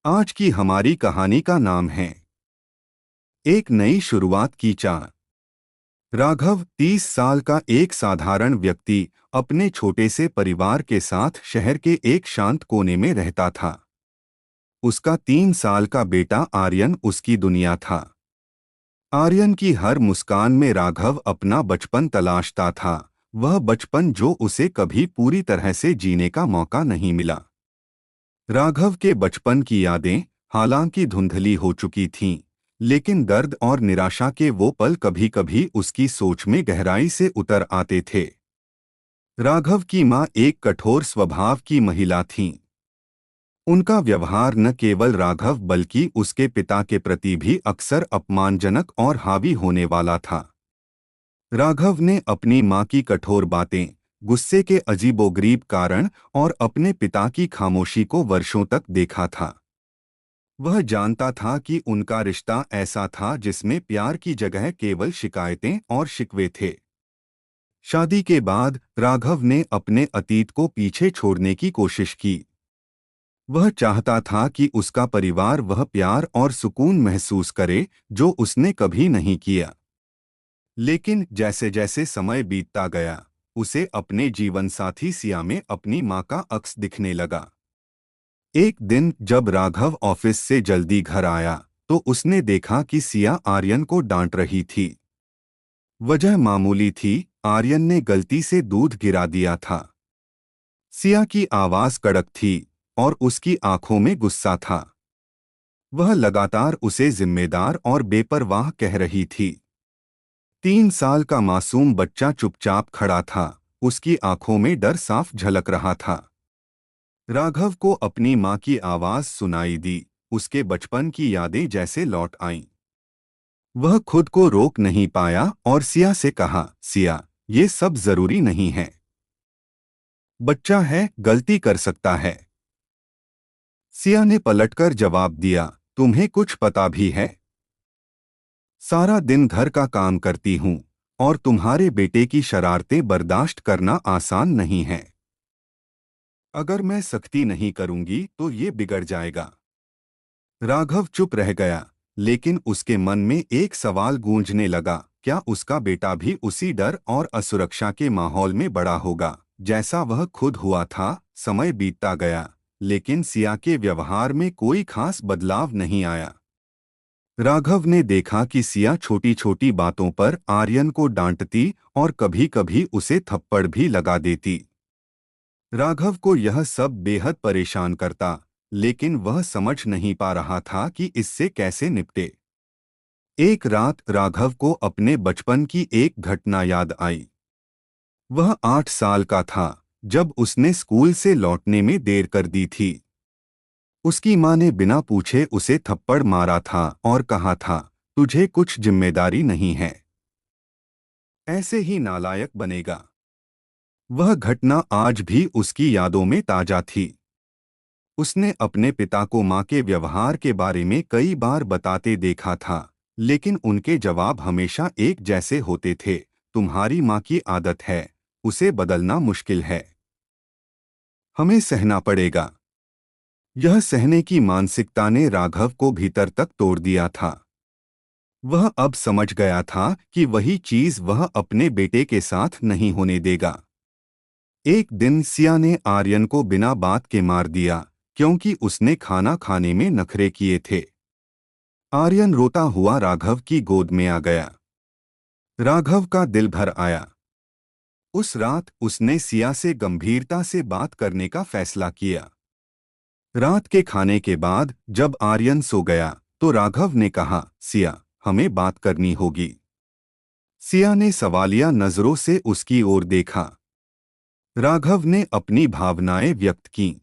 आज की हमारी कहानी का नाम है एक नई शुरुआत की चाह। राघव 30 साल का एक साधारण व्यक्ति अपने छोटे से परिवार के साथ शहर के एक शांत कोने में रहता था। उसका 3 साल का बेटा आर्यन उसकी दुनिया था। आर्यन की हर मुस्कान में राघव अपना बचपन तलाशता था, वह बचपन जो उसे कभी पूरी तरह से जीने का मौका नहीं मिला। राघव के बचपन की यादें हालांकि धुंधली हो चुकी थीं, लेकिन दर्द और निराशा के वो पल कभी-कभी उसकी सोच में गहराई से उतर आते थे। राघव की मां एक कठोर स्वभाव की महिला थीं। उनका व्यवहार न केवल राघव बल्कि उसके पिता के प्रति भी अक्सर अपमानजनक और हावी होने वाला था। राघव ने अपनी मां की कठोर बातें, गुस्से के अजीबोगरीब कारण और अपने पिता की खामोशी को वर्षों तक देखा था। वह जानता था कि उनका रिश्ता ऐसा था जिसमें प्यार की जगह केवल शिकायतें और शिकवे थे। शादी के बाद राघव ने अपने अतीत को पीछे छोड़ने की कोशिश की। वह चाहता था कि उसका परिवार वह प्यार और सुकून महसूस करे जो उसने कभी नहीं किया। लेकिन जैसे जैसे समय बीतता गया, उसे अपने जीवनसाथी सिया में अपनी मां का अक्स दिखने लगा। एक दिन जब राघव ऑफिस से जल्दी घर आया, तो उसने देखा कि सिया आर्यन को डांट रही थी। वजह मामूली थी, आर्यन ने गलती से दूध गिरा दिया था। सिया की आवाज कड़क थी और उसकी आंखों में गुस्सा था। वह लगातार उसे जिम्मेदार और बेपरवाह कह रही थी। 3 साल का मासूम बच्चा चुपचाप खड़ा था, उसकी आंखों में डर साफ झलक रहा था। राघव को अपनी मां की आवाज सुनाई दी, उसके बचपन की यादें जैसे लौट आईं। वह खुद को रोक नहीं पाया और सिया से कहा, सिया, ये सब जरूरी नहीं है। बच्चा है, गलती कर सकता है। सिया ने पलटकर जवाब दिया, तुम्हें कुछ पता भी है? सारा दिन घर का काम करती हूँ और तुम्हारे बेटे की शरारतें बर्दाश्त करना आसान नहीं है। अगर मैं सख्ती नहीं करूंगी तो ये बिगड़ जाएगा। राघव चुप रह गया, लेकिन उसके मन में एक सवाल गूंजने लगा, क्या उसका बेटा भी उसी डर और असुरक्षा के माहौल में बड़ा होगा जैसा वह खुद हुआ था? समय बीतता गया, लेकिन सिया के व्यवहार में कोई खास बदलाव नहीं आया। राघव ने देखा कि सिया छोटी छोटी बातों पर आर्यन को डांटती और कभी-कभी उसे थप्पड़ भी लगा देती। राघव को यह सब बेहद परेशान करता, लेकिन वह समझ नहीं पा रहा था कि इससे कैसे निपटे। एक रात राघव को अपने बचपन की एक घटना याद आई। वह 8 साल का था जब उसने स्कूल से लौटने में देर कर दी थी। उसकी मां ने बिना पूछे उसे थप्पड़ मारा था और कहा था, तुझे कुछ जिम्मेदारी नहीं है, ऐसे ही नालायक बनेगा। वह घटना आज भी उसकी यादों में ताजा थी। उसने अपने पिता को मां के व्यवहार के बारे में कई बार बताते देखा था, लेकिन उनके जवाब हमेशा एक जैसे होते थे, तुम्हारी मां की आदत है, उसे बदलना मुश्किल है, हमें सहना पड़ेगा। यह सहने की मानसिकता ने राघव को भीतर तक तोड़ दिया था। वह अब समझ गया था कि वही चीज वह अपने बेटे के साथ नहीं होने देगा। एक दिन सिया ने आर्यन को बिना बात के मार दिया, क्योंकि उसने खाना खाने में नखरे किए थे। आर्यन रोता हुआ राघव की गोद में आ गया। राघव का दिल भर आया। उस रात उसने सिया से गंभीरता से बात करने का फैसला किया। रात के खाने के बाद जब आर्यन सो गया, तो राघव ने कहा, सिया, हमें बात करनी होगी। सिया ने सवालिया नजरों से उसकी ओर देखा। राघव ने अपनी भावनाएं व्यक्त कीं।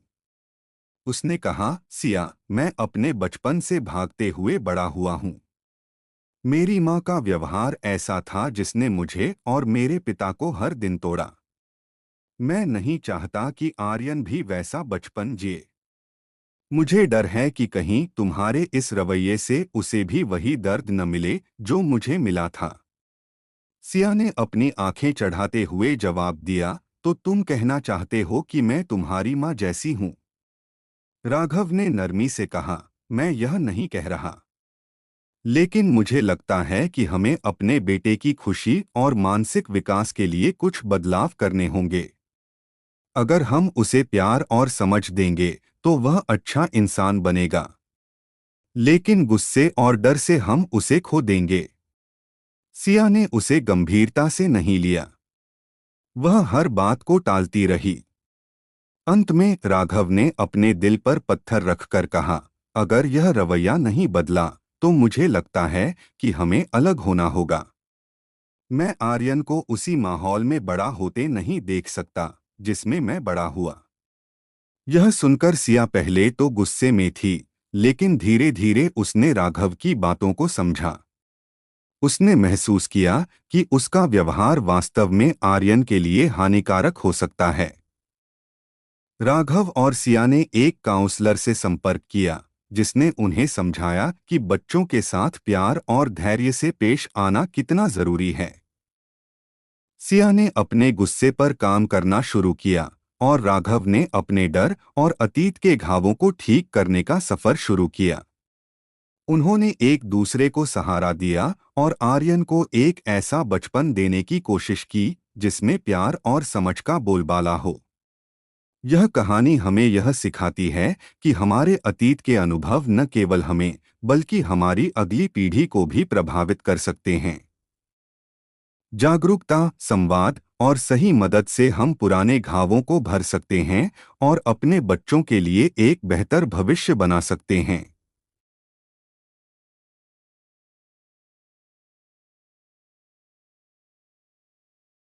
उसने कहा, सिया, मैं अपने बचपन से भागते हुए बड़ा हुआ हूँ। मेरी माँ का व्यवहार ऐसा था जिसने मुझे और मेरे पिता को हर दिन तोड़ा। मैं नहीं चाहता कि आर्यन भी वैसा बचपन जिए। मुझे डर है कि कहीं तुम्हारे इस रवैये से उसे भी वही दर्द न मिले जो मुझे मिला था। सिया ने अपनी आंखें चढ़ाते हुए जवाब दिया, तो तुम कहना चाहते हो कि मैं तुम्हारी माँ जैसी हूँ? राघव ने नरमी से कहा, मैं यह नहीं कह रहा, लेकिन मुझे लगता है कि हमें अपने बेटे की खुशी और मानसिक विकास के लिए कुछ बदलाव करने होंगे। अगर हम उसे प्यार और समझ देंगे तो वह अच्छा इंसान बनेगा, लेकिन गुस्से और डर से हम उसे खो देंगे। सिया ने उसे गंभीरता से नहीं लिया। वह हर बात को टालती रही। अंत में राघव ने अपने दिल पर पत्थर रखकर कहा, अगर यह रवैया नहीं बदला तो मुझे लगता है कि हमें अलग होना होगा। मैं आर्यन को उसी माहौल में बड़ा होते नहीं देख सकता जिसमें मैं बड़ा हुआ। यह सुनकर सिया पहले तो गुस्से में थी, लेकिन धीरे धीरे उसने राघव की बातों को समझा। उसने महसूस किया कि उसका व्यवहार वास्तव में आर्यन के लिए हानिकारक हो सकता है। राघव और सिया ने एक काउंसलर से संपर्क किया, जिसने उन्हें समझाया कि बच्चों के साथ प्यार और धैर्य से पेश आना कितना जरूरी है। सिया ने अपने गुस्से पर काम करना शुरू किया और राघव ने अपने डर और अतीत के घावों को ठीक करने का सफर शुरू किया। उन्होंने एक दूसरे को सहारा दिया और आर्यन को एक ऐसा बचपन देने की कोशिश की जिसमें प्यार और समझ का बोलबाला हो। यह कहानी हमें यह सिखाती है कि हमारे अतीत के अनुभव न केवल हमें बल्कि हमारी अगली पीढ़ी को भी प्रभावित कर सकते हैं। जागरूकता, संवाद और सही मदद से हम पुराने घावों को भर सकते हैं और अपने बच्चों के लिए एक बेहतर भविष्य बना सकते हैं।